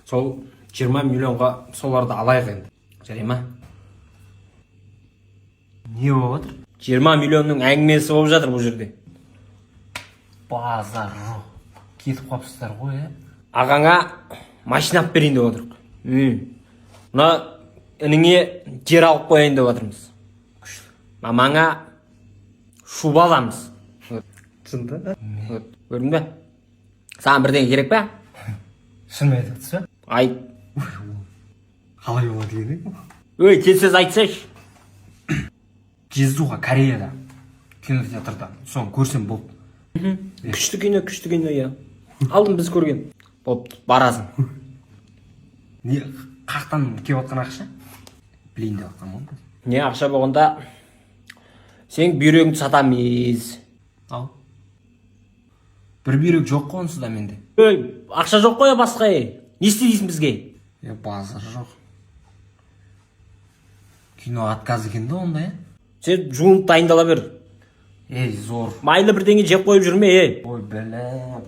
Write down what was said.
Сол 20 миллионға соларды алайық енді. Жарай ма? Не болып жатыр? 20 миллионның әңгімесі болып жатыр бұл жерде. Базар жоқ. Кетіп қапсыздар ғой, Ағаңа машина алып берейін деп отырмық. Мына ініңе жер алып қояйын деп отырмыз. Мамаңа шуба аламыз. Шында? Көрдің бе? Саған бірдеңе керек пе? Шын айтып тұрсыз ба? Айт. Қалай болады дегені? Өй, тез айтсайшы. Жездуға Кореяда кинотеатрда. Соны көрсем болды. Күшті кино, я. Алдым біз көрген. Болып, барасың. Не, қақтан кеп отқан ақша? Білейін деп отқан болды. Не ақша болғанда сен бүйрегіңді сатамыз. Ал. Бір бүйрек жоқ қой онсыз да менде. Өй, ақша жоқ қой басқа. Не істейсің бізге? Базар жоқ. Кино отказ екен да онда, Сен жуынып дайындала бер. зор. Майлы бірдеңе жеп қойып жүрме, Ой, білем.